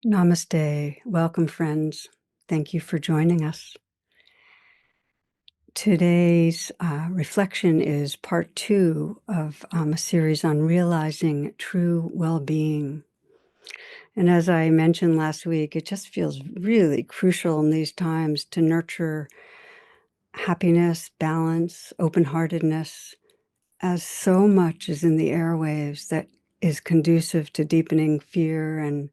Namaste. Welcome, friends. Thank you for joining us. Today's reflection is part 2 of a series on realizing true well-being. And as I mentioned last week, it just feels really crucial in these times to nurture happiness, balance, open-heartedness, as so much is in the airwaves that is conducive to deepening fear and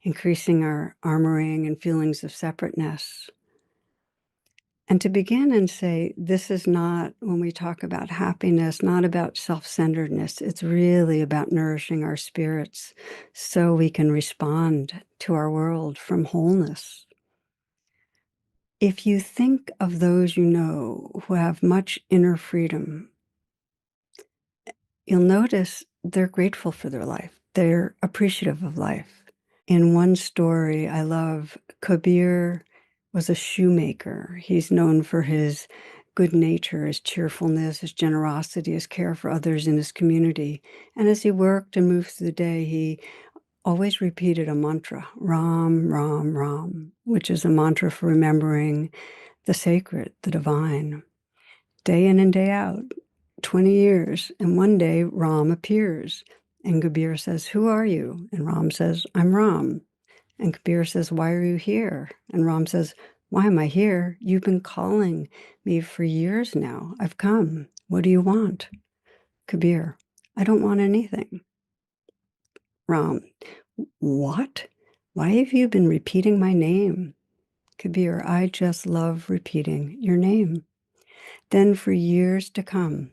increasing our armoring and feelings of separateness. And to begin and say, this is not, when we talk about happiness, not about self-centeredness. It's really about nourishing our spirits so we can respond to our world from wholeness. If you think of those you know who have much inner freedom, you'll notice they're grateful for their life. They're appreciative of life. In one story I love, Kabir was a shoemaker. He's known for his good nature, his cheerfulness, his generosity, his care for others in his community. And as he worked and moved through the day, he always repeated a mantra, Ram, Ram, Ram, which is a mantra for remembering the sacred, the divine, day in and day out, 20 years. And one day Ram appears and Kabir says, "Who are you?" And Ram says, "I'm Ram." And Kabir says, "Why are you here?" And Ram says, "Why am I here? You've been calling me for years now. I've come. What do you want?" Kabir, "I don't want anything." Ram, "What? Why have you been repeating my name?" Kabir, "I just love repeating your name." Then for years to come,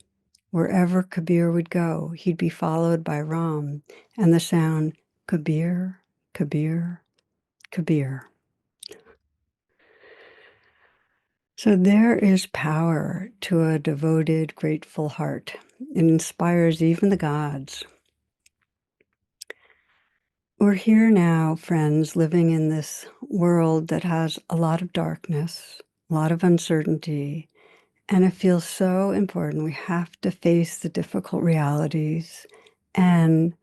wherever Kabir would go, he'd be followed by Ram and the sound, Kabir, Kabir, Kabir. So there is power to a devoted, grateful heart. It inspires even the gods. We're here now, friends, living in this world that has a lot of darkness, a lot of uncertainty, and it feels so important. We have to face the difficult realities and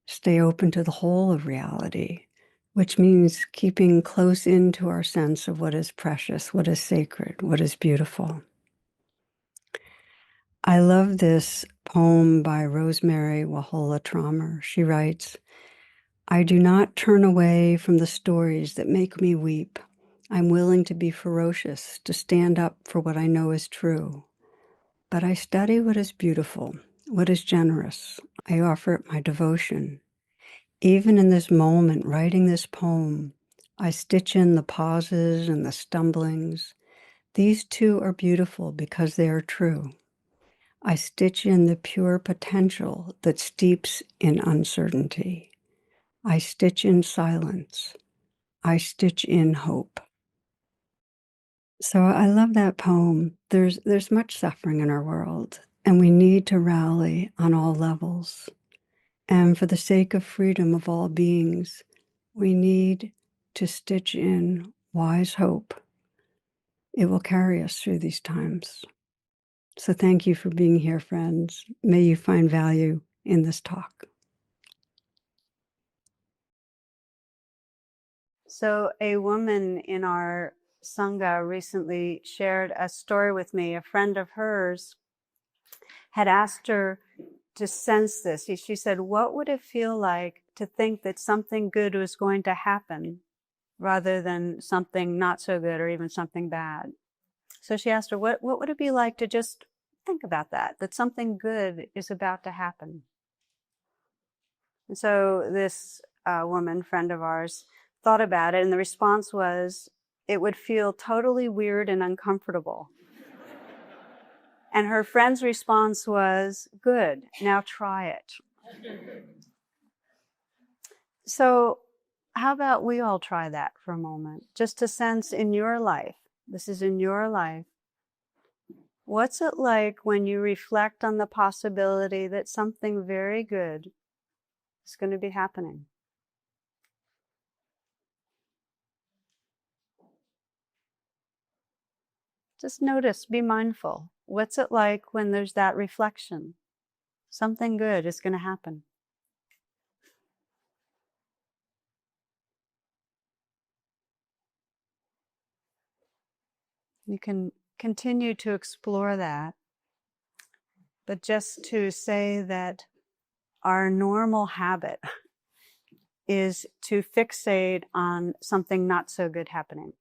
stay open to the whole of reality, which means keeping close into our sense of what is precious, what is sacred, what is beautiful. I love this poem by Rosemary Wahola Trommer. She writes, "I do not turn away from the stories that make me weep. I'm willing to be ferocious, to stand up for what I know is true. But I study what is beautiful, what is generous. I offer it my devotion. Even in this moment, writing this poem, I stitch in the pauses and the stumblings. These too are beautiful because they are true. I stitch in the pure potential that steeps in uncertainty. I stitch in silence. I stitch in hope." So I love that poem. There's much suffering in our world, and we need to rally on all levels. And for the sake of freedom of all beings, we need to stitch in wise hope. It will carry us through these times. So thank you for being here, friends. May you find value in this talk. So a woman in our Sangha recently shared a story with me. A friend of hers had asked her to sense this. She said, "What would it feel like to think that something good was going to happen rather than something not so good or even something bad?" So she asked her, what would it be like to just think about that something good is about to happen? And so this woman, friend of ours, thought about it, and the response was, it would feel totally weird and uncomfortable. And her friend's response was, "Good, now try it." So how about we all try that for a moment, just to sense in your life, this is in your life, what's it like when you reflect on the possibility that something very good is going to be happening? Just notice, be mindful. What's it like when there's that reflection? Something good is going to happen. You can continue to explore that, but just to say that our normal habit is to fixate on something not so good happening.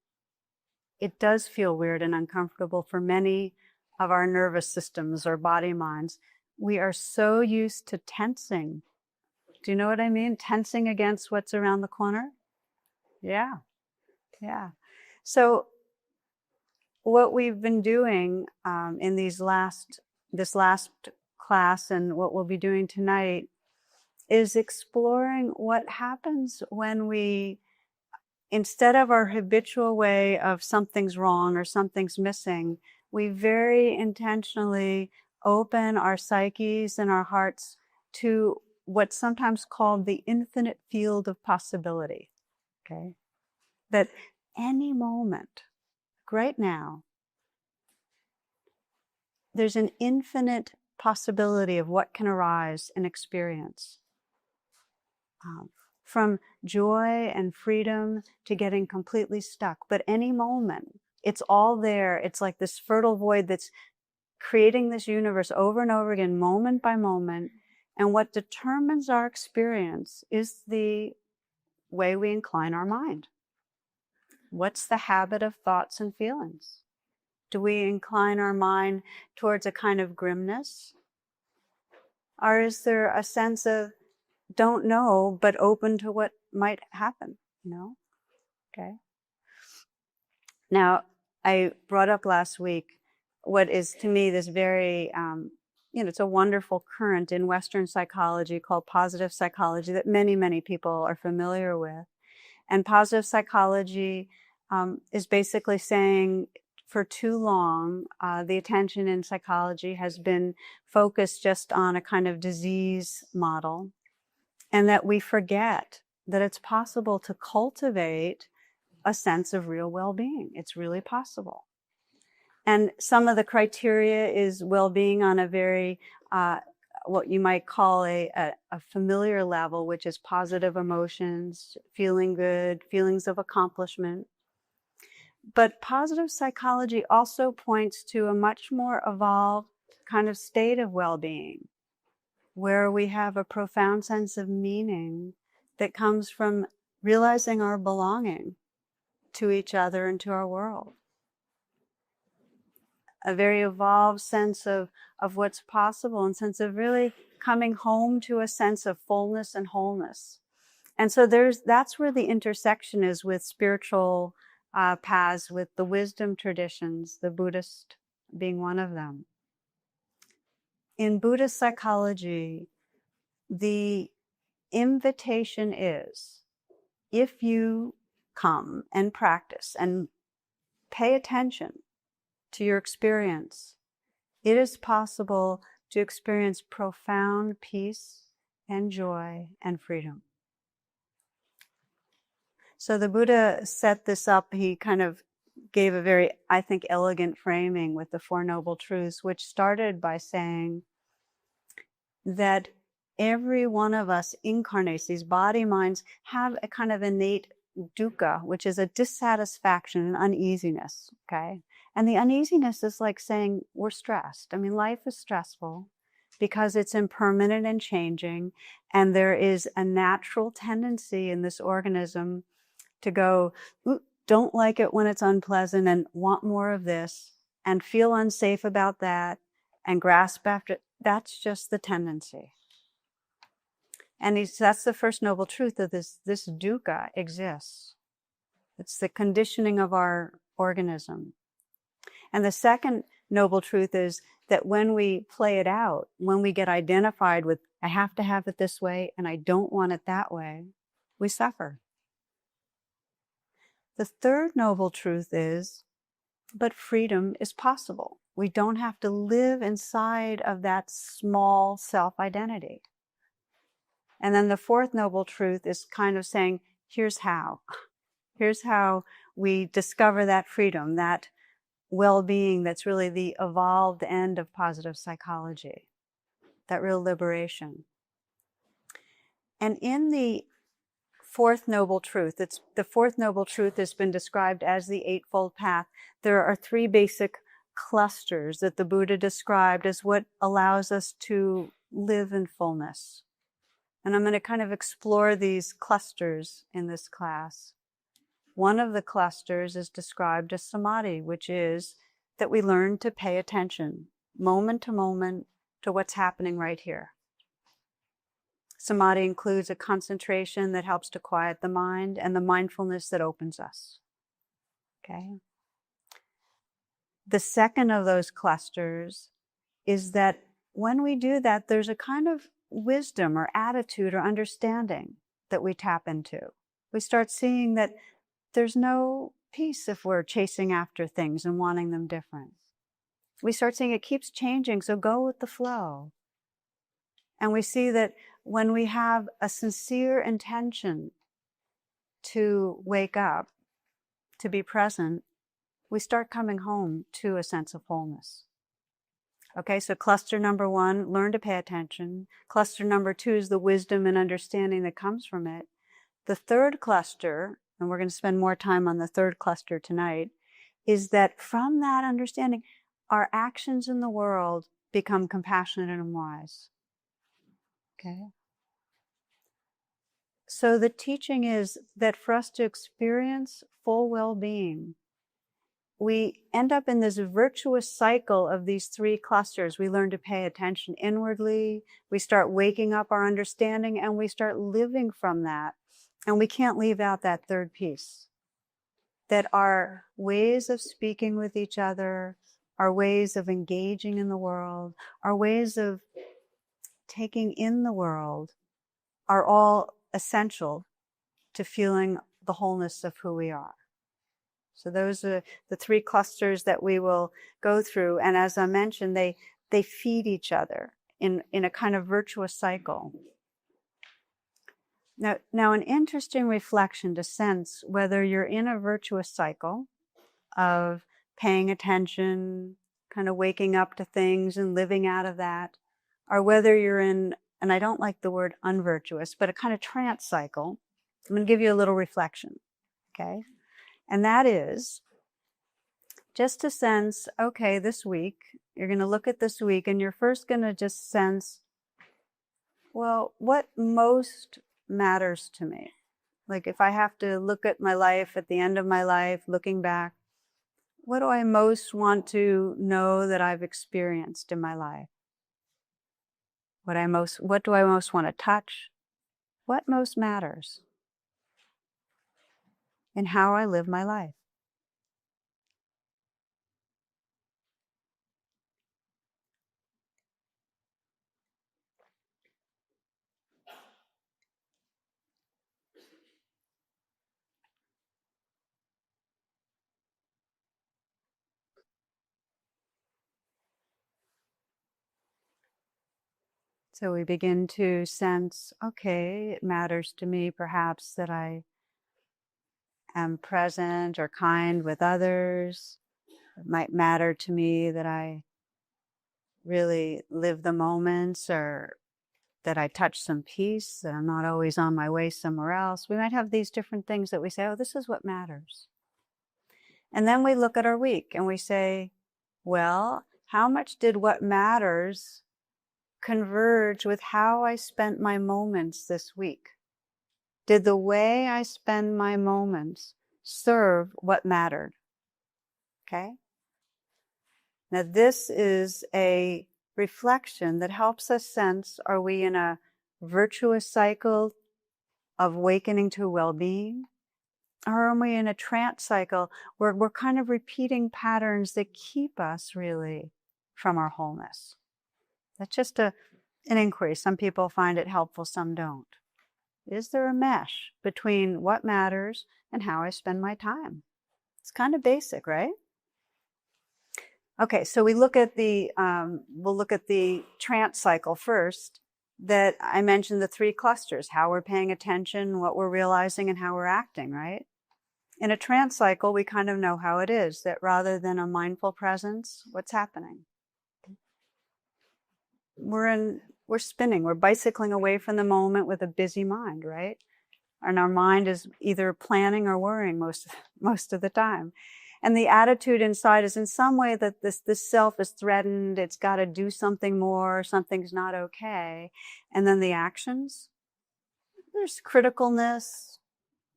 It does feel weird and uncomfortable for many of our nervous systems or body minds. We are so used to tensing. Do you know what I mean? Tensing against what's around the corner? Yeah. So what we've been doing in this last class, and what we'll be doing tonight, is exploring what happens when we, instead of our habitual way of something's wrong or something's missing, we very intentionally open our psyches and our hearts to what's sometimes called the infinite field of possibility. Okay? That any moment, right now, there's an infinite possibility of what can arise in experience. From joy and freedom to getting completely stuck. But any moment, it's all there. It's like this fertile void that's creating this universe over and over again, moment by moment. And what determines our experience is the way we incline our mind. What's the habit of thoughts and feelings? Do we incline our mind towards a kind of grimness? Or is there a sense of don't know, but open to what might happen, Okay. Now, I brought up last week what is to me this very, it's a wonderful current in Western psychology called positive psychology that many, many people are familiar with. And positive psychology is basically saying for too long, the attention in psychology has been focused just on a kind of disease model. And that we forget that it's possible to cultivate a sense of real well-being. It's really possible. And some of the criteria is well-being on a very, what you might call a familiar level, which is positive emotions, feeling good, feelings of accomplishment. But positive psychology also points to a much more evolved kind of state of well-being, where we have a profound sense of meaning that comes from realizing our belonging to each other and to our world. A very evolved sense of what's possible, and sense of really coming home to a sense of fullness and wholeness. And so that's where the intersection is with spiritual paths, with the wisdom traditions, the Buddhist being one of them. In Buddhist psychology, the invitation is, if you come and practice and pay attention to your experience, it is possible to experience profound peace and joy and freedom. So the Buddha set this up. He kind of gave a very, I think, elegant framing with the Four Noble Truths, which started by saying that every one of us incarnates, these body minds have a kind of innate dukkha, which is a dissatisfaction, an uneasiness, okay? And the uneasiness is like saying we're stressed. I mean, life is stressful because it's impermanent and changing, and there is a natural tendency in this organism to go, don't like it when it's unpleasant and want more of this and feel unsafe about that and grasp after it. That's just the tendency. And that's the first noble truth of this dukkha exists. It's the conditioning of our organism. And the second noble truth is that when we play it out, when we get identified with, I have to have it this way and I don't want it that way, we suffer. The third noble truth is, but freedom is possible. We don't have to live inside of that small self-identity. And then the fourth noble truth is kind of saying, here's how. Here's how we discover that freedom, that well-being that's really the evolved end of positive psychology, that real liberation. And in the fourth noble truth. The fourth noble truth has been described as the Eightfold Path. There are three basic clusters that the Buddha described as what allows us to live in fullness. And I'm going to kind of explore these clusters in this class. One of the clusters is described as samadhi, which is that we learn to pay attention, moment to moment, to what's happening right here. Samadhi includes a concentration that helps to quiet the mind and the mindfulness that opens us. Okay? The second of those clusters is that when we do that, there's a kind of wisdom or attitude or understanding that we tap into. We start seeing that there's no peace if we're chasing after things and wanting them different. We start seeing it keeps changing, so go with the flow. And we see that when we have a sincere intention to wake up, to be present, we start coming home to a sense of wholeness. Okay, so cluster number one, learn to pay attention. Cluster number two is the wisdom and understanding that comes from it. The third cluster, and we're going to spend more time on the third cluster tonight, is that from that understanding, our actions in the world become compassionate and wise. Okay? So the teaching is that for us to experience full well-being, we end up in this virtuous cycle of these three clusters. We learn to pay attention inwardly, we start waking up our understanding, and we start living from that. And we can't leave out that third piece, that our ways of speaking with each other, our ways of engaging in the world, our ways of taking in the world are all essential to feeling the wholeness of who we are. So those are the three clusters that we will go through. And as I mentioned, they feed each other in a kind of virtuous cycle. Now, an interesting reflection to sense whether you're in a virtuous cycle of paying attention, kind of waking up to things and living out of that, or whether you're in, and I don't like the word unvirtuous, but a kind of trance cycle. I'm going to give you a little reflection, okay? And that is just to sense, okay, this week, you're going to look at this week and you're first going to just sense, well, what most matters to me? Like if I have to look at my life at the end of my life, looking back, what do I most want to know that I've experienced in my life? What do I most want to touch? What most matters in how I live my life? So we begin to sense, okay, it matters to me perhaps that I am present or kind with others. It might matter to me that I really live the moments, or that I touch some peace, that I'm not always on my way somewhere else. We might have these different things that we say, oh, this is what matters. And then we look at our week and we say, well, how much did what matters converge with how I spent my moments this week? Did the way I spend my moments serve what mattered? Okay? Now this is a reflection that helps us sense, are we in a virtuous cycle of awakening to well-being? Or are we in a trance cycle where we're kind of repeating patterns that keep us really from our wholeness? That's just an inquiry. Some people find it helpful, some don't. Is there a mesh between what matters and how I spend my time? It's kind of basic, right? Okay, so we'll look at the trance cycle first. That I mentioned the three clusters: how we're paying attention, what we're realizing, and how we're acting. Right? In a trance cycle, we kind of know how it is. That rather than a mindful presence, what's happening? We're spinning. We're bicycling away from the moment with a busy mind. Right? And our mind is either planning or worrying most of the time. And the attitude inside is in some way that this self is threatened, it's got to do something more, something's not okay. And then the actions, there's criticalness,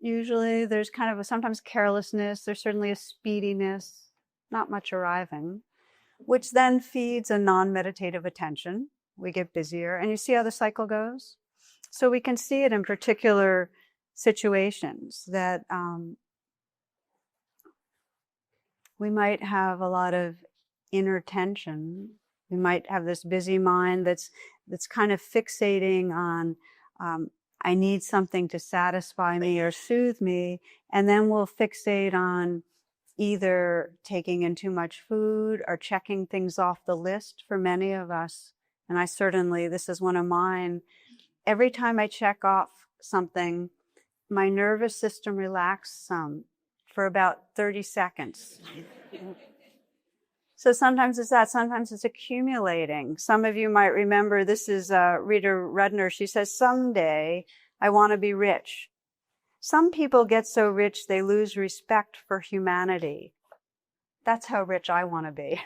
usually. There's kind of sometimes carelessness. There's certainly a speediness, not much arriving, which then feeds a non-meditative attention. We get busier. And you see how the cycle goes? So we can see it in particular situations that we might have a lot of inner tension. We might have this busy mind that's kind of fixating on, I need something to satisfy me or soothe me, and then we'll fixate on either taking in too much food or checking things off the list for many of us. And I certainly, this is one of mine. Every time I check off something, my nervous system relaxes some for about 30 seconds. So sometimes it's that, sometimes it's accumulating. Some of you might remember, this is Rita Rudner. She says, someday I want to be rich. Some people get so rich they lose respect for humanity. That's how rich I want to be.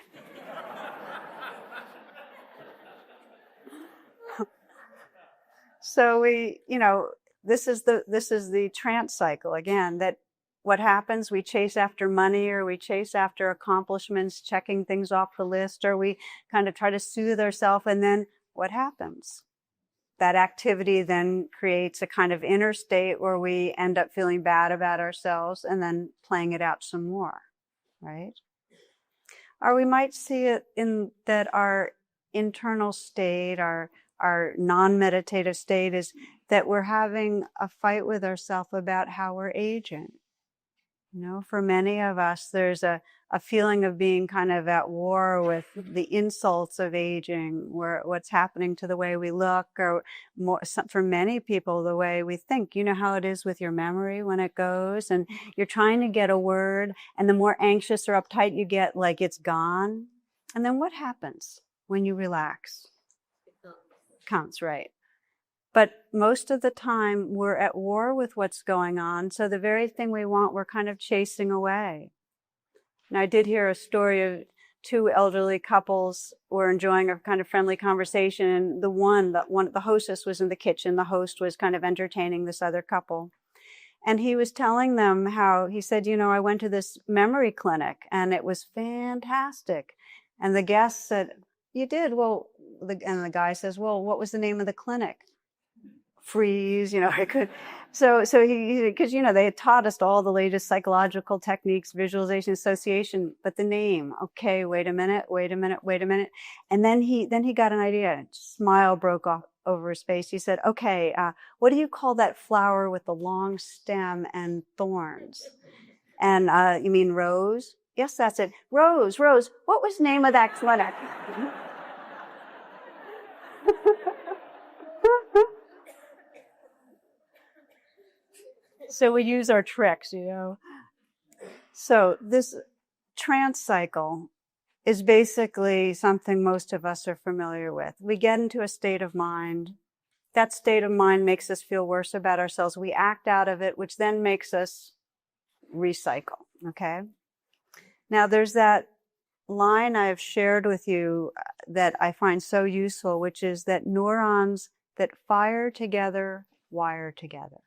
So this is the trance cycle again, that what happens, we chase after money or we chase after accomplishments, checking things off the list, or we kind of try to soothe ourselves, and then what happens? That activity then creates a kind of inner state where we end up feeling bad about ourselves and then playing it out some more, right? Or we might see it in that our internal state, our non-meditative state is that we're having a fight with ourselves about how we're aging. For many of us, there's a feeling of being kind of at war with the insults of aging, what's happening to the way we look, or more, for many people, the way we think. You know how it is with your memory when it goes, and you're trying to get a word, and the more anxious or uptight you get, like it's gone. And then what happens when you relax? It comes, right? But most of the time, we're at war with what's going on. So the very thing we want, we're kind of chasing away. Now, I did hear a story of two elderly couples were enjoying a kind of friendly conversation. And the hostess was in the kitchen. The host was kind of entertaining this other couple. And he was telling them how, he said, I went to this memory clinic and it was fantastic. And the guest said, you did? Well, and the guy says, well, what was the name of the clinic? Freeze, I could. So he, because, they had taught us all the latest psychological techniques, visualization, association, but the name, okay, wait a minute. And then he got an idea. A smile broke off over his face. He said, okay, what do you call that flower with the long stem and thorns? And you mean rose? Yes, that's it. Rose. What was the name of that clinic? So we use our tricks, So this trance cycle is basically something most of us are familiar with. We get into a state of mind. That state of mind makes us feel worse about ourselves. We act out of it, which then makes us recycle, okay? Now, there's that line I've shared with you that I find so useful, which is that neurons that fire together, wire together.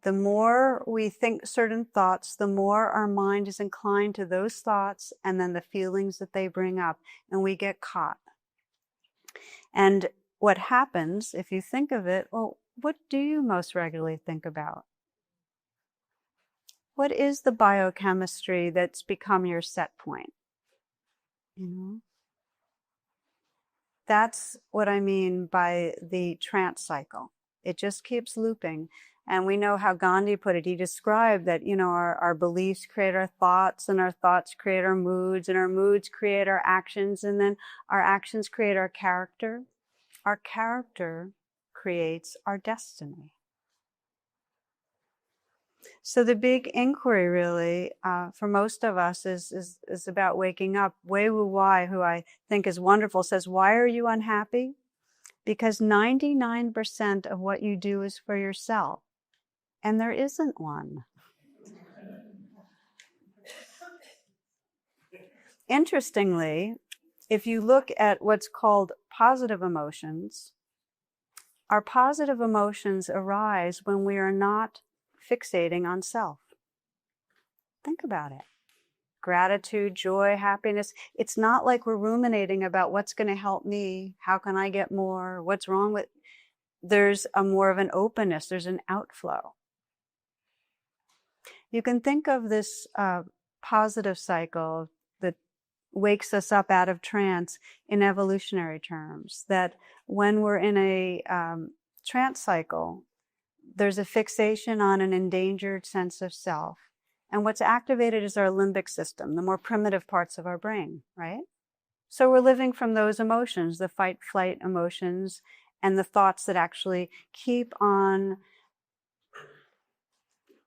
The more we think certain thoughts, the more our mind is inclined to those thoughts and then the feelings that they bring up, and we get caught. And what happens, if you think of it, well, what do you most regularly think about? What is the biochemistry that's become your set point? That's what I mean by the trance cycle. It just keeps looping. And we know how Gandhi put it. He described that, our beliefs create our thoughts, and our thoughts create our moods, and our moods create our actions, and then our actions create our character. Our character creates our destiny. So the big inquiry really, for most of us is about waking up. Wei Wu Wai, who I think is wonderful, says, why are you unhappy? because 99% of what you do is for yourself, and there isn't one. Interestingly, if you look at what's called positive emotions, our positive emotions arise when we are not fixating on self. Think about it. Gratitude, joy, happiness. It's not like we're ruminating about what's going to help me, how can I get more, what's wrong with. There's a more of an openness, there's an outflow. You can think of this positive cycle that wakes us up out of trance in evolutionary terms, that when we're in a trance cycle, there's a fixation on an endangered sense of self. And what's activated is our limbic system, the more primitive parts of our brain, right? So we're living from those emotions, the fight, flight emotions, and the thoughts that actually keep on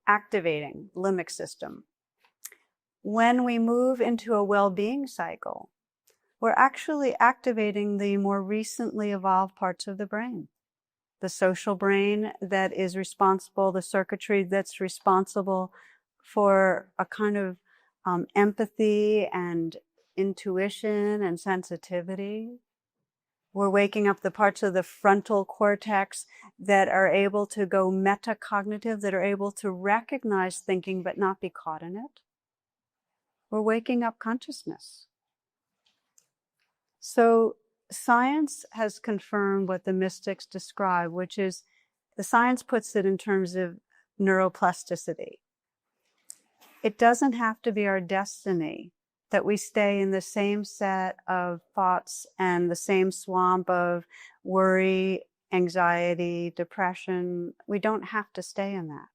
activating limbic system. When we move into a well-being cycle, we're actually activating the more recently evolved parts of the brain. The social brain that is responsible, the circuitry that's responsible for a kind of empathy and intuition and sensitivity. We're waking up the parts of the frontal cortex that are able to go metacognitive, that are able to recognize thinking but not be caught in it. We're waking up consciousness. So science has confirmed what the mystics describe, which is, the science puts it in terms of neuroplasticity. It doesn't have to be our destiny that we stay in the same set of thoughts and the same swamp of worry, anxiety, depression. We don't have to stay in that.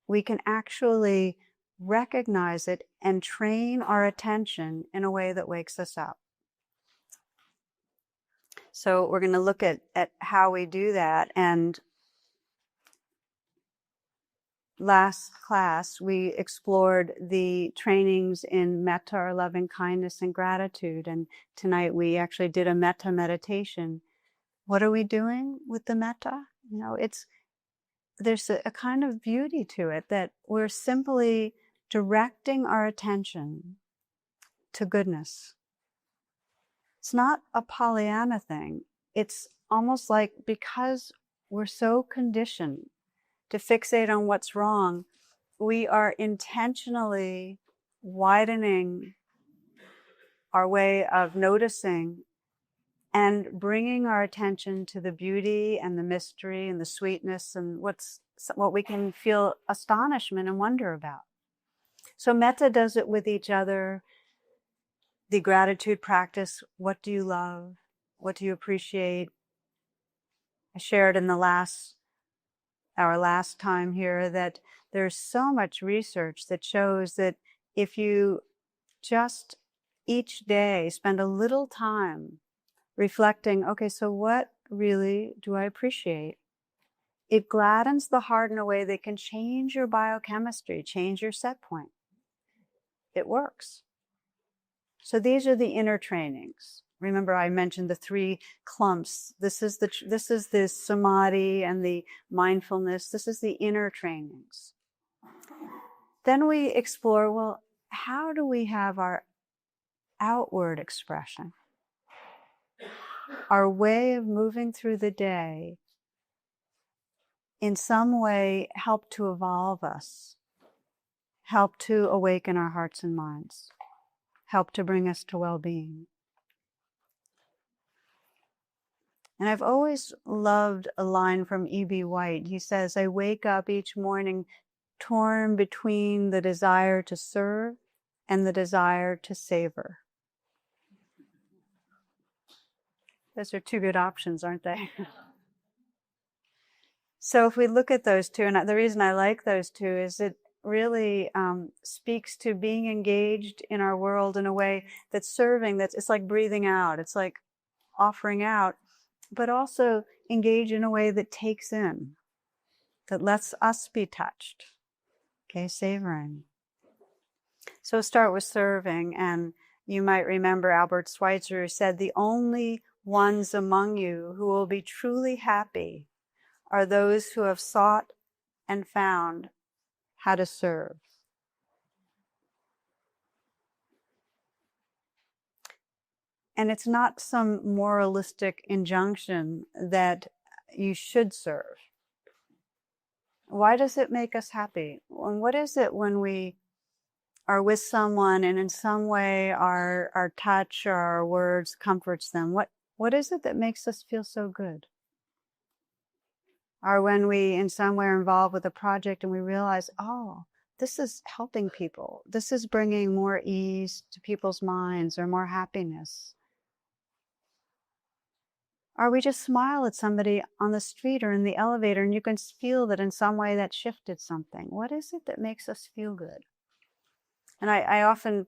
We can actually recognize it and train our attention in a way that wakes us up. So we're going to look at how we do that. And last class, we explored the trainings in metta, or loving kindness and gratitude. And tonight we actually did a metta meditation. What are we doing with the metta? There's a kind of beauty to it, that we're simply directing our attention to goodness. It's not a Pollyanna thing. It's almost like, because we're so conditioned to fixate on what's wrong, we are intentionally widening our way of noticing and bringing our attention to the beauty and the mystery and the sweetness and what we can feel astonishment and wonder about. So metta does it with each other. The gratitude practice, what do you love? What do you appreciate? I shared in our last time here that there's so much research that shows that if you just each day spend a little time reflecting, okay, so what really do I appreciate? It gladdens the heart in a way that can change your biochemistry, change your set point. It works. So these are the inner trainings. Remember, I mentioned the 3 clumps. This is the samadhi and the mindfulness. This is the inner trainings. Then we explore, well, how do we have our outward expression? Our way of moving through the day in some way help to evolve us, help to awaken our hearts and minds, help to bring us to well-being. And I've always loved a line from E.B. White. He says, I wake up each morning torn between the desire to serve and the desire to savor. Those are 2 good options, aren't they? So if we look at those 2, and the reason I like those 2 is it really speaks to being engaged in our world in a way that's serving, it's like breathing out, it's like offering out, but also engage in a way that takes in, that lets us be touched. Okay, savoring. So start with serving, and you might remember Albert Schweitzer, who said the only ones among you who will be truly happy are those who have sought and found how to serve. And it's not some moralistic injunction that you should serve. Why does it make us happy? And what is it when we are with someone and in some way our touch or our words comforts them? What is it that makes us feel so good? Or when we in some way are involved with a project and we realize, oh, this is helping people. This is bringing more ease to people's minds or more happiness. Or we just smile at somebody on the street or in the elevator and you can feel that in some way that shifted something. What is it that makes us feel good? And I often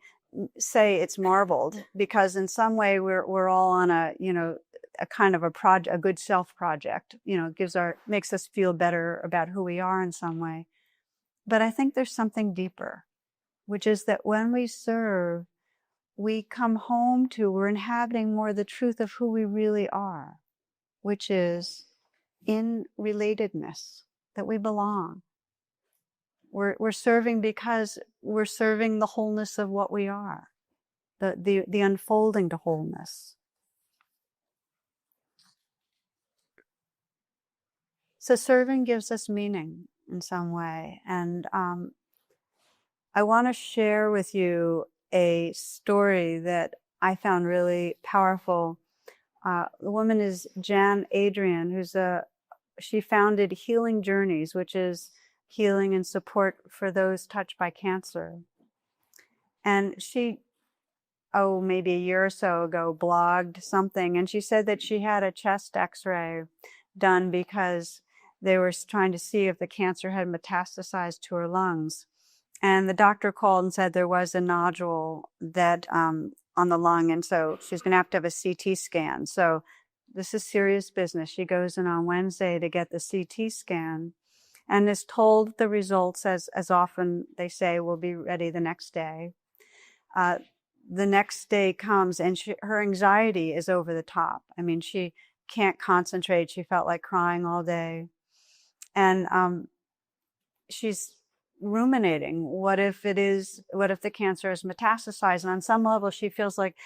say it's marbled because in some way we're all on a kind of a good self project. Makes us feel better about who we are in some way. But I think there's something deeper, which is that when we serve, we come home to, we're inhabiting more the truth of who we really are, which is in relatedness, that we belong. We're serving because we're serving the wholeness of what we are, the unfolding to wholeness. So serving gives us meaning in some way. And I want to share with you a story that I found really powerful. The woman is Jan Adrian, she founded Healing Journeys, which is healing and support for those touched by cancer. And she, maybe a year or so ago, blogged something, and she said that she had a chest x-ray done because they were trying to see if the cancer had metastasized to her lungs. And the doctor called and said there was a nodule that on the lung, and so she's going to have a CT scan. So this is serious business. She goes in on Wednesday to get the CT scan and is told the results, as often they say, will be ready the next day. The next day comes and her anxiety is over the top. I mean, she can't concentrate. She felt like crying all day. And she's ruminating. What if the cancer is metastasized? And on some level, she feels like,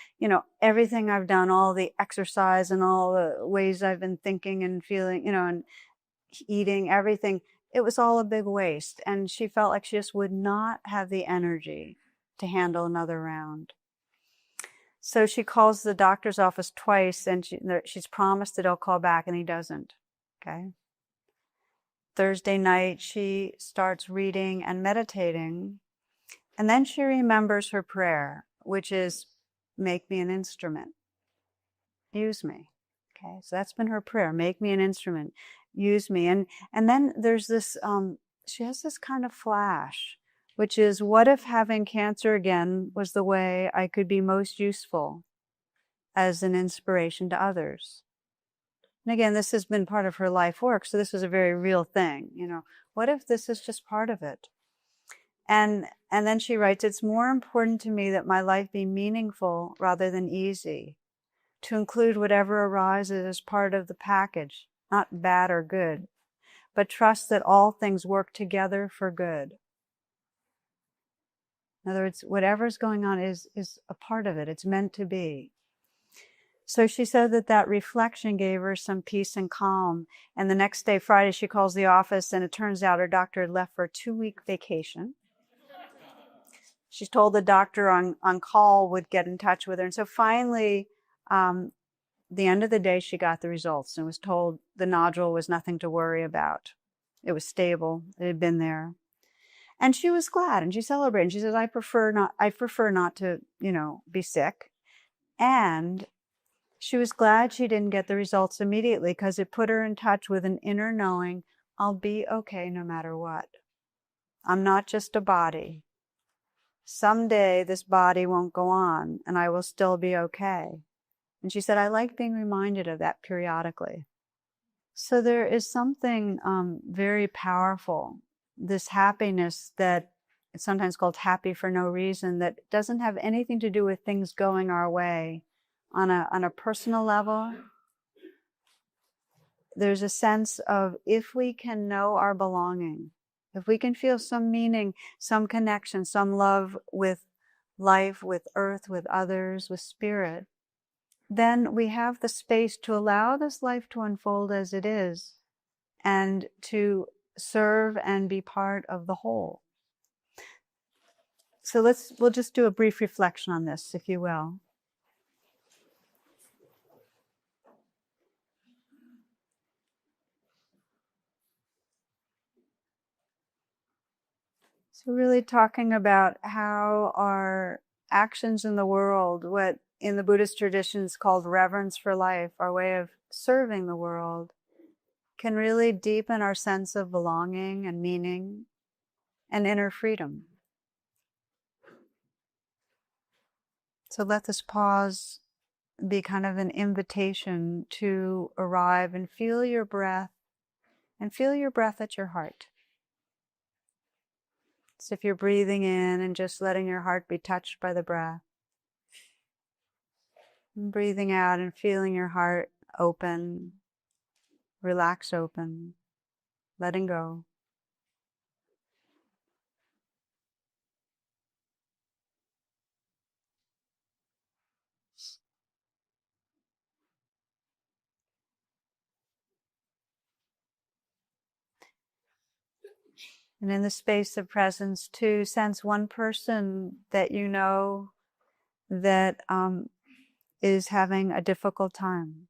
everything I've done, all the exercise and all the ways I've been thinking and feeling, and eating, everything, it was all a big waste. And she felt like she just would not have the energy to handle another round. So she calls the doctor's office twice, and she's promised that he'll call back, and he doesn't. Okay. Thursday night, she starts reading and meditating, and then she remembers her prayer, which is, make me an instrument. Use me. Okay, so that's been her prayer. Make me an instrument. Use me. And then there's this, she has this kind of flash, which is, what if having cancer again was the way I could be most useful as an inspiration to others? And again, this has been part of her life work, so this is a very real thing. What if this is just part of it? And then she writes, it's more important to me that my life be meaningful rather than easy, to include whatever arises as part of the package, not bad or good, but trust that all things work together for good. In other words, whatever's going on is a part of it. It's meant to be. So she said that reflection gave her some peace and calm. And the next day, Friday, she calls the office, and it turns out her doctor had left for a 2-week vacation. She told the doctor on call would get in touch with her. And so finally, the end of the day, she got the results and was told the nodule was nothing to worry about. It was stable. It had been there. And she was glad, and she celebrated. And she says, I prefer not to, be sick. And she was glad she didn't get the results immediately, because it put her in touch with an inner knowing, I'll be okay no matter what. I'm not just a body. Someday this body won't go on and I will still be okay. And she said, I like being reminded of that periodically. So there is something very powerful, this happiness that it's sometimes called happy for no reason, that doesn't have anything to do with things going our way on a personal level, there's a sense of, if we can know our belonging, if we can feel some meaning, some connection, some love with life, with earth, with others, with spirit, then we have the space to allow this life to unfold as it is and to serve and be part of the whole. So we'll just do a brief reflection on this, if you will. So really talking about how our actions in the world, what in the Buddhist tradition is called reverence for life, our way of serving the world, can really deepen our sense of belonging and meaning and inner freedom. So let this pause be kind of an invitation to arrive and feel your breath, and feel your breath at your heart. So if you're breathing in and just letting your heart be touched by the breath, and breathing out and feeling your heart open, relax open, letting go. And in the space of presence, to sense one person that you know that is having a difficult time.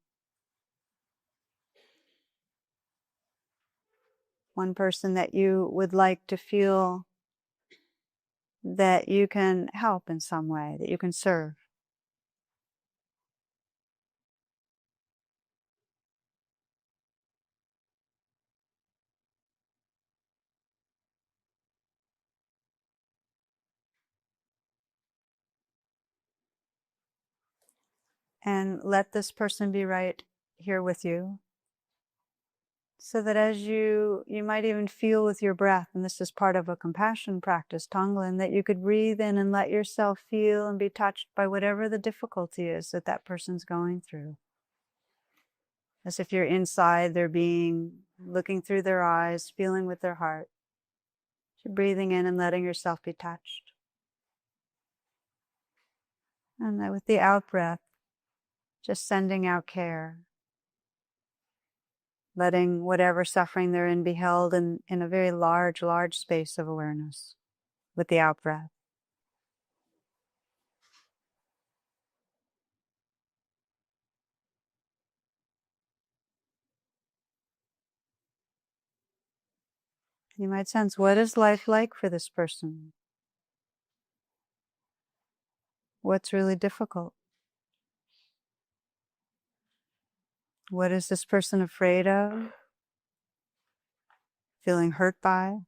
One person that you would like to feel that you can help in some way, that you can serve. And let this person be right here with you. So that as you might even feel with your breath, and this is part of a compassion practice, Tonglen, that you could breathe in and let yourself feel and be touched by whatever the difficulty is that that person's going through. As if you're inside their being, looking through their eyes, feeling with their heart. You're breathing in and letting yourself be touched. And that with the out breath, just sending out care. Letting whatever suffering they're in be held in a very large, large space of awareness with the out breath. You might sense, what is life like for this person? What's really difficult? What is this person afraid of? Feeling hurt by?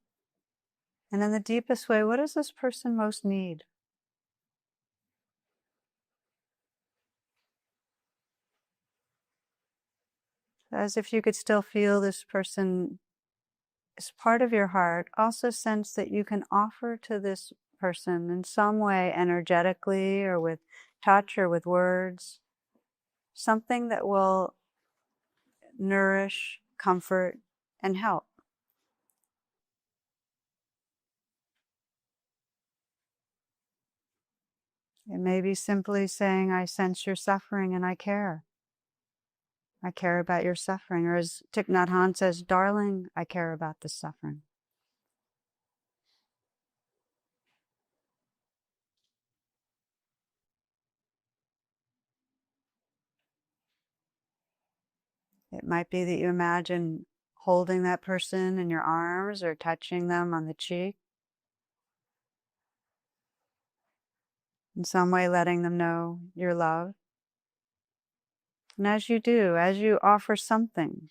And in the deepest way, what does this person most need? As if you could still feel this person as part of your heart, also sense that you can offer to this person in some way, energetically or with touch or with words, something that will nourish, comfort, and help. It may be simply saying, I sense your suffering and I care. I care about your suffering. Or as Thich Nhat Hanh says, darling, I care about this suffering. It might be that you imagine holding that person in your arms or touching them on the cheek. In some way letting them know your love. And as you do, as you offer something,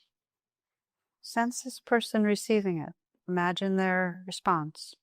sense this person receiving it. Imagine their response.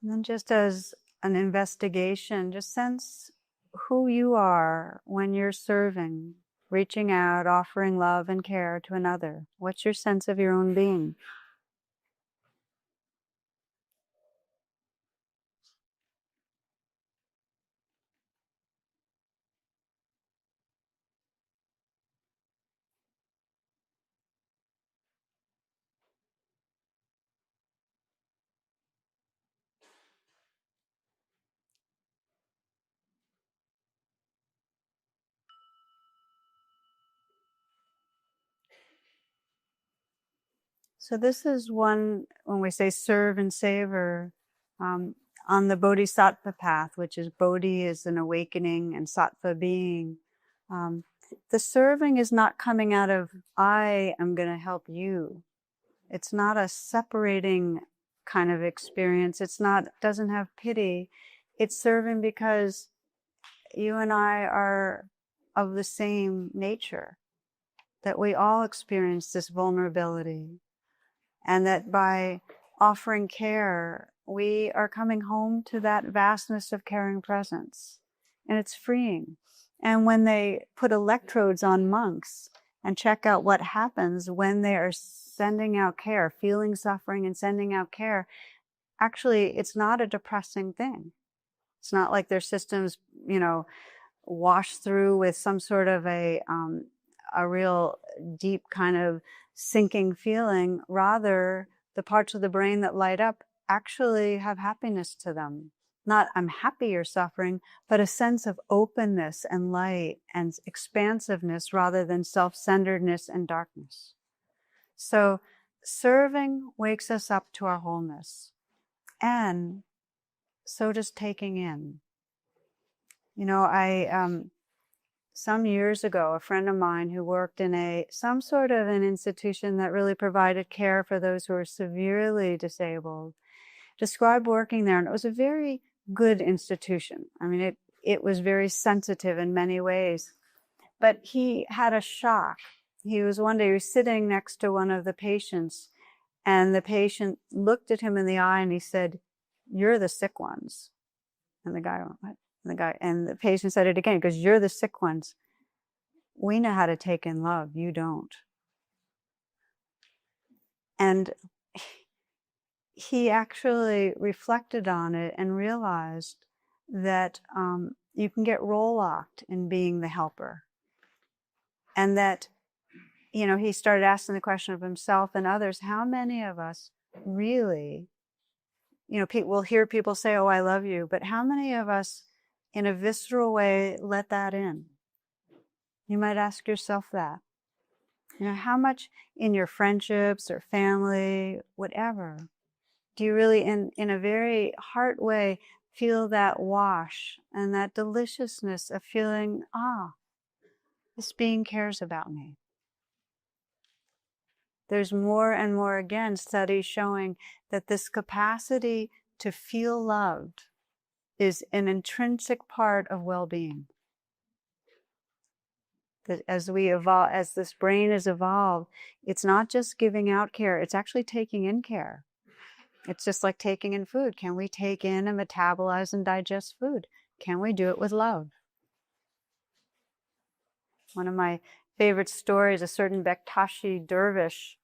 And then just as an investigation, just sense who you are when you're serving, reaching out, offering love and care to another. What's your sense of your own being? So this is one, when we say serve and savor, um, on the bodhisattva path, which is bodhi is an awakening and sattva being. Um, the serving is not coming out of, I am going to help you. It's not a separating kind of experience. Doesn't have pity. It's serving because you and I are of the same nature, that we all experience this vulnerability, and that by offering care, we are coming home to that vastness of caring presence. And it's freeing. And when they put electrodes on monks and check out what happens when they are sending out care, feeling suffering and sending out care, actually, it's not a depressing thing. It's not like their systems, wash through with some sort of a real deep kind of sinking feeling. Rather, the parts of the brain that light up actually have happiness to them. Not, I'm happy you're suffering, but a sense of openness and light and expansiveness rather than self-centeredness and darkness. So serving wakes us up to our wholeness. And so does taking in. Some years ago, a friend of mine who worked in some sort of an institution that really provided care for those who were severely disabled, described working there, and it was a very good institution. I mean, it was very sensitive in many ways, but he had a shock. One day he was sitting next to one of the patients, and the patient looked at him in the eye and he said, "You're the sick ones." And the guy went, "What?" And the patient said it again, because "You're the sick ones. We know how to take in love. You don't." And he actually reflected on it and realized that you can get role-locked in being the helper. And that, he started asking the question of himself and others, how many of us really, we'll hear people say, "Oh, I love you," but how many of us in a visceral way let that in? You might ask yourself that. How much in your friendships or family, whatever, do you really, in a very heart way, feel that wash and that deliciousness of feeling, this being cares about me? There's more and more, again, studies showing that this capacity to feel loved is an intrinsic part of well-being. That as we evolve, as this brain is evolved, it's not just giving out care, it's actually taking in care. It's just like taking in food. Can we take in and metabolize and digest food? Can we do it with love? One of my favorite stories, a certain Bektashi dervish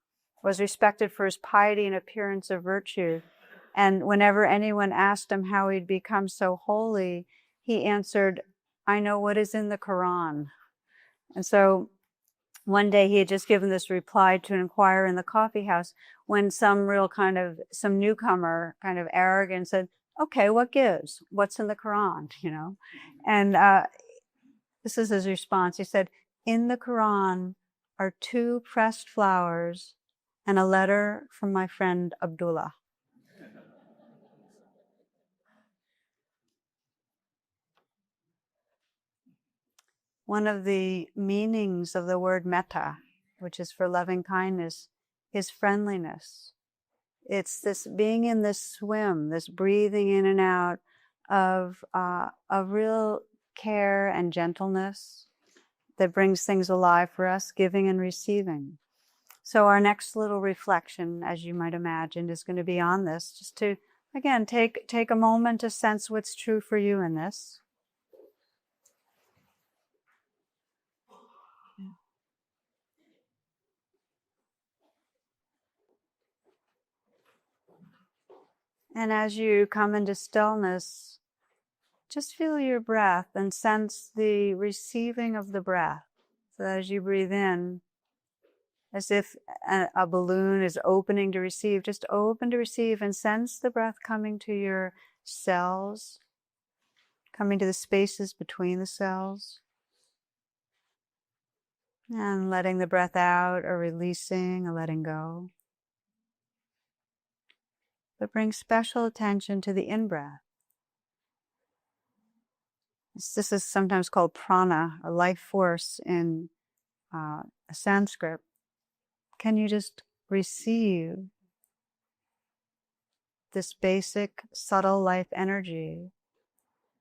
was respected for his piety and appearance of virtue. And whenever anyone asked him how he'd become so holy, he answered, "I know what is in the Quran." And so one day he had just given this reply to an inquirer in the coffee house when some newcomer, kind of arrogant, said, "Okay, what gives? What's in the Quran?" And this is his response. He said, "In the Quran are 2 pressed flowers and a letter from my friend Abdullah." One of the meanings of the word metta, which is for loving kindness, is friendliness. It's this being in this swim, this breathing in and out of real care and gentleness that brings things alive for us, giving and receiving. So our next little reflection, as you might imagine, is going to be on this, just to Again, take a moment to sense what's true for you in this. And as you come into stillness, just feel your breath and sense the receiving of the breath. So as you breathe in, as if a balloon is opening to receive, just open to receive and sense the breath coming to your cells, coming to the spaces between the cells, and letting the breath out or releasing or letting go. But bring special attention to the in-breath. This is sometimes called prana, or life force in Sanskrit. Can you just receive this basic, subtle life energy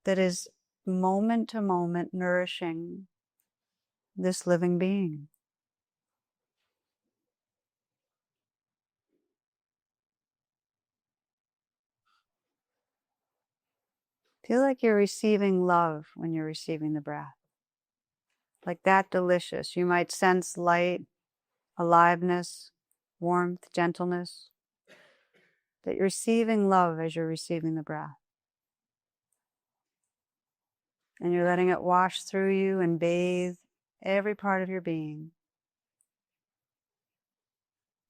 that is moment to moment nourishing this living being? Feel like you're receiving love when you're receiving the breath. Like that delicious. You might sense light, aliveness, warmth, gentleness. That you're receiving love as you're receiving the breath. And you're letting it wash through you and bathe every part of your being.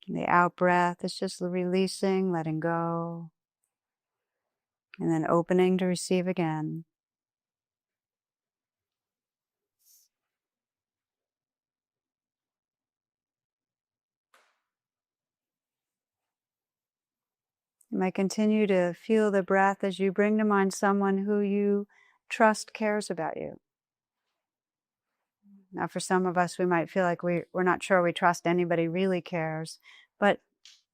And the out breath is just releasing, letting go, and then opening to receive again. You might continue to feel the breath as you bring to mind someone who you trust cares about you. Now, for some of us, we might feel like we're not sure we trust anybody really cares, but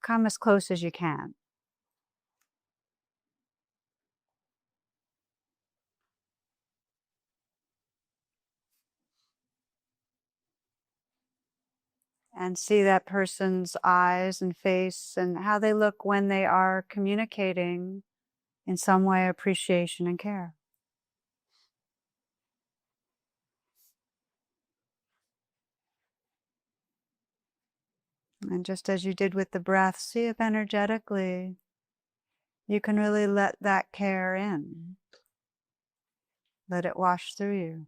come as close as you can. And see that person's eyes and face and how they look when they are communicating in some way appreciation and care. And just as you did with the breath, see if energetically you can really let that care in. Let it wash through you.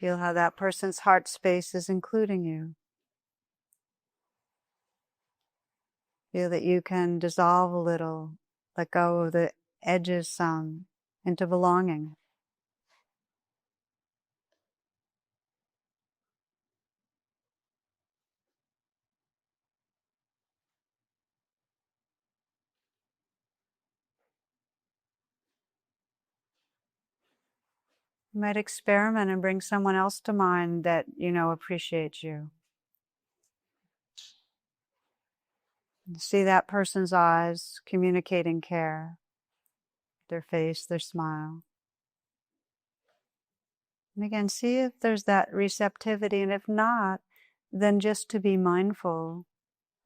Feel how that person's heart space is including you. Feel that you can dissolve a little, let go of the edges some, into belonging. You might experiment and bring someone else to mind that you know appreciates you. See that person's eyes communicating care, their face, their smile. And again, see if there's that receptivity, and if not, then just to be mindful.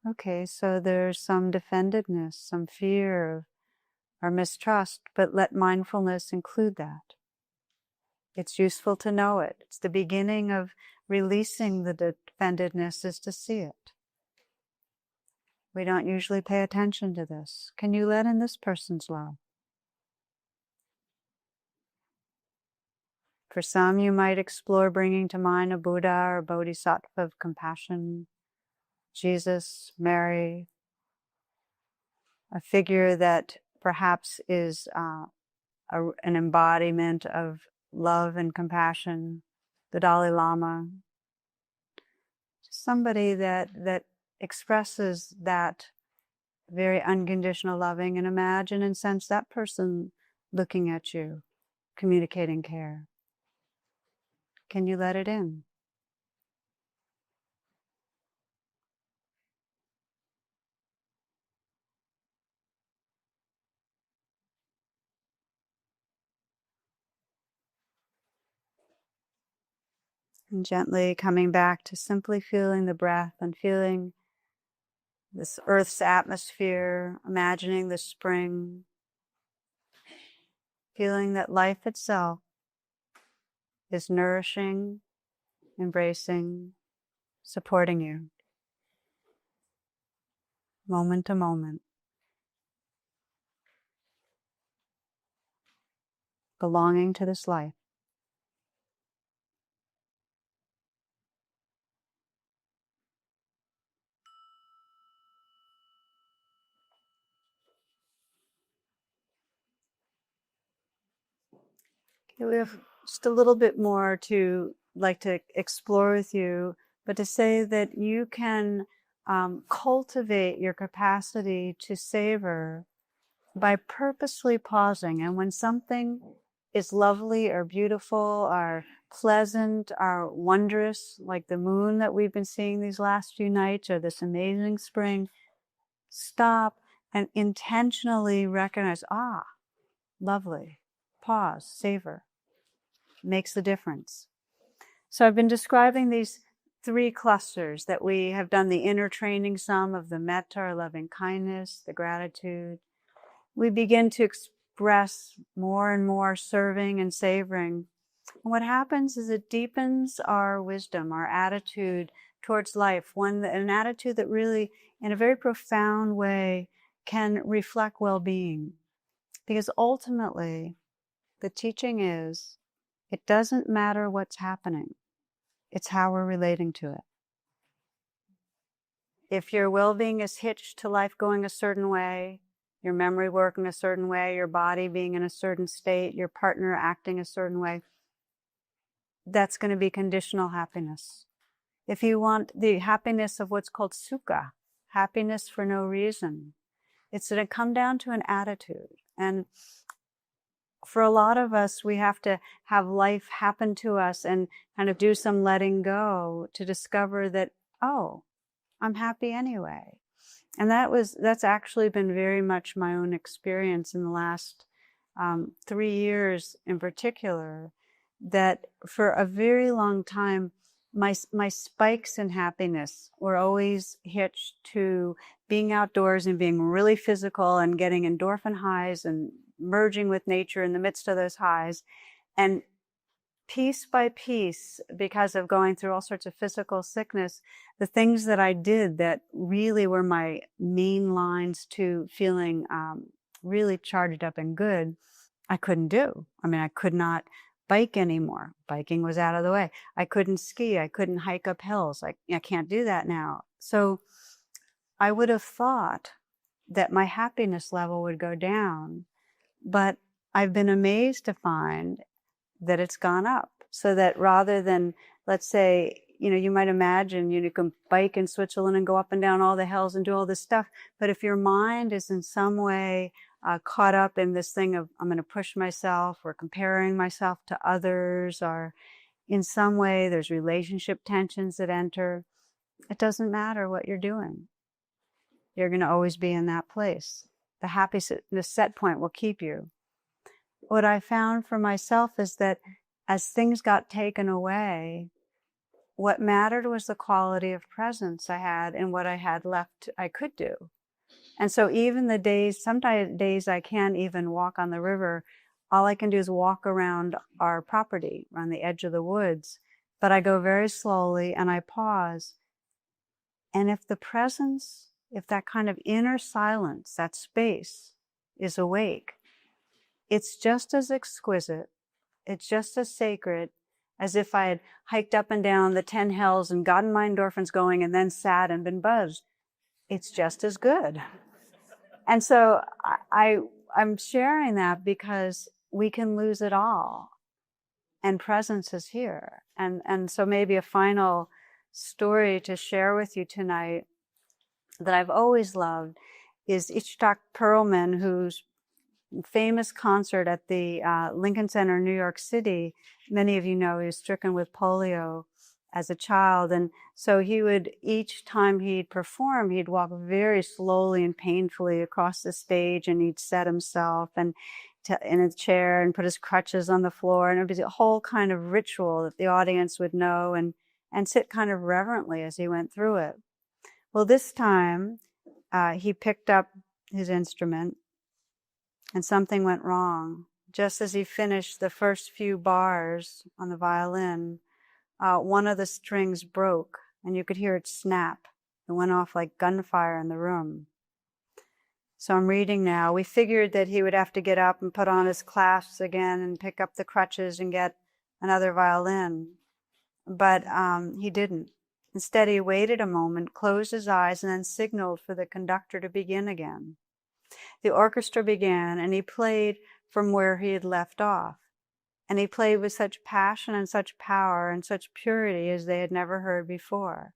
Okay, so there's some defendedness, some fear or mistrust, but let mindfulness include that. It's useful to know it. It's the beginning of releasing the defendedness, is to see it. We don't usually pay attention to this. Can you let in this person's love? For some, you might explore bringing to mind a Buddha or Bodhisattva of compassion, Jesus, Mary, a figure that perhaps is an embodiment of love and compassion, the Dalai Lama, somebody that expresses that very unconditional loving, and imagine and sense that person looking at you, communicating care. Can you let it in? And gently coming back to simply feeling the breath and feeling this Earth's atmosphere, imagining the spring, feeling that life itself is nourishing, embracing, supporting you, moment to moment, belonging to this life. Okay, we have just a little bit more to like to explore with you, but to say that you can cultivate your capacity to savor by purposely pausing. And when something is lovely or beautiful or pleasant or wondrous, like the moon that we've been seeing these last few nights or this amazing spring, stop and intentionally recognize, lovely, pause, savor, makes the difference. So I've been describing these 3 clusters that we have done the inner training some of the metta or loving kindness, the gratitude. We begin to express more and more serving and savoring. And what happens is it deepens our wisdom, our attitude towards life, an attitude that really, in a very profound way, can reflect well-being. Because ultimately, the teaching is, it doesn't matter what's happening. It's how we're relating to it. If your well-being is hitched to life going a certain way, your memory working a certain way, your body being in a certain state, your partner acting a certain way, that's going to be conditional happiness. If you want the happiness of what's called sukha, happiness for no reason, it's going to come down to an attitude. And for a lot of us, we have to have life happen to us and kind of do some letting go to discover that, I'm happy anyway. And that's actually been very much my own experience in the last 3 years in particular, that for a very long time, my spikes in happiness were always hitched to being outdoors and being really physical and getting endorphin highs and merging with nature in the midst of those highs. And piece by piece, because of going through all sorts of physical sickness, the things that I did that really were my main lines to feeling really charged up and good, I couldn't do. I mean, I could not bike anymore. Biking was out of the way. I couldn't ski. I couldn't hike up hills. I can't do that now. So I would have thought that my happiness level would go down, but I've been amazed to find that it's gone up. So that rather than, let's say, you might imagine you can bike in Switzerland and go up and down all the hills and do all this stuff. But if your mind is in some way caught up in this thing of, I'm going to push myself or comparing myself to others, or in some way there's relationship tensions that enter, it doesn't matter what you're doing. You're going to always be in that place. The happiness set point will keep you. What I found for myself is that as things got taken away, what mattered was the quality of presence I had and what I had left I could do. And so even the days, sometimes days I can't even walk on the river, all I can do is walk around our property, around the edge of the woods. But I go very slowly and I pause. And if the presence, if that kind of inner silence, that space is awake, it's just as exquisite, it's just as sacred as if I had hiked up and down the 10 hills and gotten my endorphins going and then sat and been buzzed. It's just as good. And so I'm sharing that because we can lose it all. And presence is here. And so maybe a final story to share with you tonight that I've always loved is Itzhak Perlman, whose famous concert at the Lincoln Center, New York City. Many of you know he was stricken with polio as a child. And so he would, each time he'd perform, he'd walk very slowly and painfully across the stage, and he'd set himself and in a chair and put his crutches on the floor. And it would be a whole kind of ritual that the audience would know and sit kind of reverently as he went through it. Well, this time, he picked up his instrument and something went wrong. Just as he finished the first few bars on the violin, one of the strings broke and you could hear it snap. It went off like gunfire in the room. So I'm reading now. We figured that he would have to get up and put on his clasps again and pick up the crutches and get another violin. But he didn't. Instead, he waited a moment, closed his eyes, and then signaled for the conductor to begin again. The orchestra began, and he played from where he had left off. And he played with such passion and such power and such purity as they had never heard before.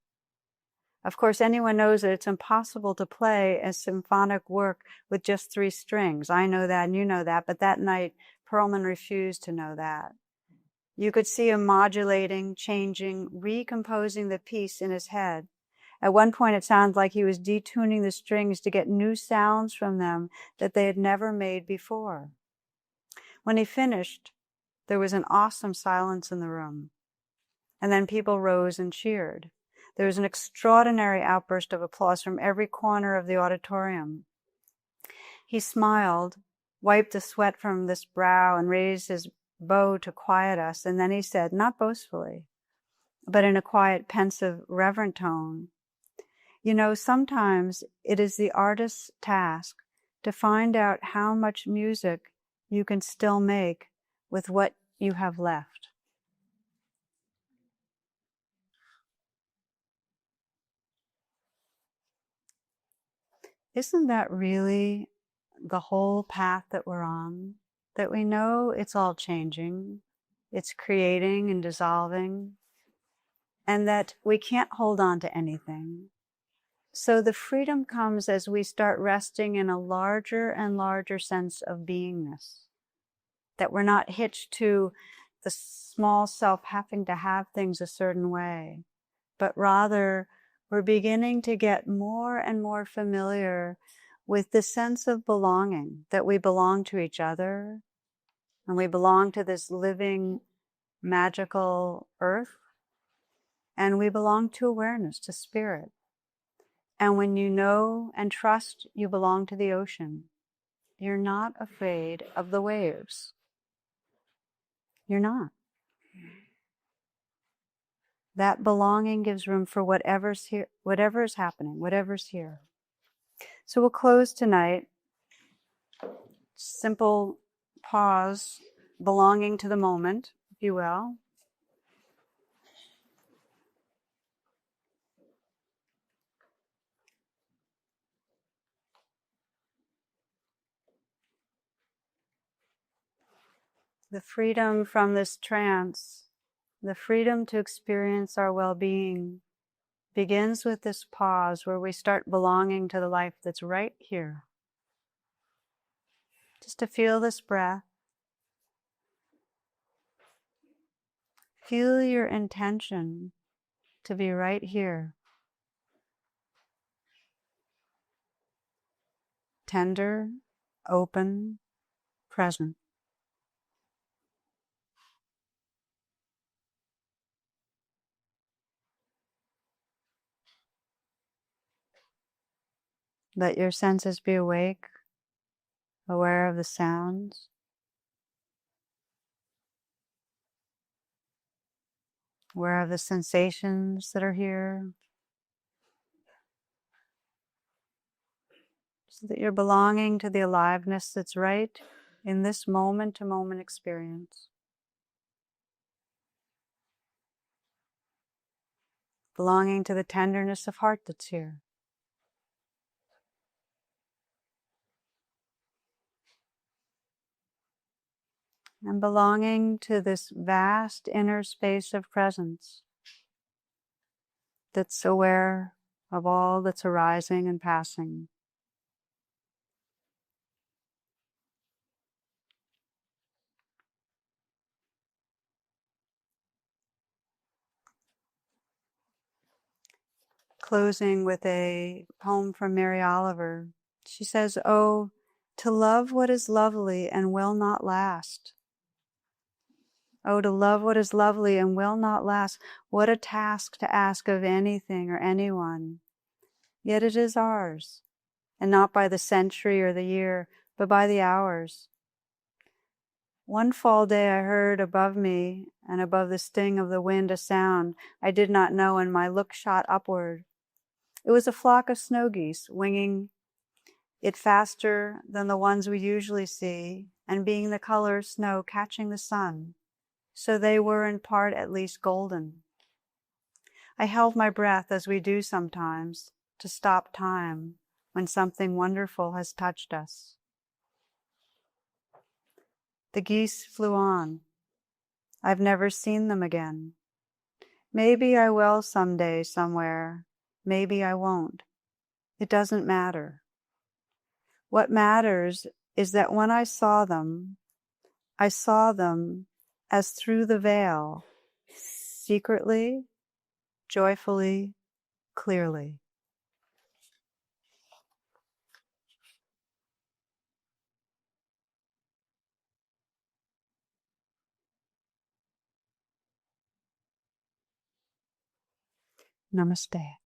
Of course, anyone knows that it's impossible to play a symphonic work with just 3 strings. I know that and you know that, but that night, Perlman refused to know that. You could see him modulating, changing, recomposing the piece in his head. At one point, it sounded like he was detuning the strings to get new sounds from them that they had never made before. When he finished, there was an awesome silence in the room. And then people rose and cheered. There was an extraordinary outburst of applause from every corner of the auditorium. He smiled, wiped the sweat from his brow, and raised his bow to quiet us. And then he said, not boastfully, but in a quiet, pensive, reverent tone, you know, sometimes it is the artist's task to find out how much music you can still make with what you have left. Isn't that really the whole path that we're on? That we know it's all changing, it's creating and dissolving, and that we can't hold on to anything. So the freedom comes as we start resting in a larger and larger sense of beingness. That we're not hitched to the small self having to have things a certain way, but rather we're beginning to get more and more familiar with the sense of belonging, that we belong to each other, and we belong to this living, magical earth, and we belong to awareness, to spirit. And when you know and trust you belong to the ocean, you're not afraid of the waves. You're not. That belonging gives room for whatever's here, whatever is happening, whatever's here. So we'll close tonight. Simple pause, belonging to the moment, if you will. The freedom from this trance, the freedom to experience our well-being begins with this pause where we start belonging to the life that's right here. Just to feel this breath. Feel your intention to be right here. Tender, open, present. Let your senses be awake, aware of the sounds. Aware of the sensations that are here. So that you're belonging to the aliveness that's right in this moment-to-moment experience. Belonging to the tenderness of heart that's here. And belonging to this vast inner space of presence that's aware of all that's arising and passing. Closing with a poem from Mary Oliver. She says, "Oh, to love what is lovely and will not last. Oh, to love what is lovely and will not last. What a task to ask of anything or anyone. Yet it is ours. and not by the century or the year, but by the hours. One fall day I heard above me and above the sting of the wind a sound I did not know, and my look shot upward. It was a flock of snow geese, winging it faster than the ones we usually see, and being the color of snow catching the sun, so they were in part at least golden. I held my breath, as we do sometimes, to stop time when something wonderful has touched us. The geese flew on. I've never seen them again. Maybe I will someday, somewhere. Maybe I won't. It doesn't matter. What matters is that when I saw them as through the veil, secretly, joyfully, clearly. Namaste.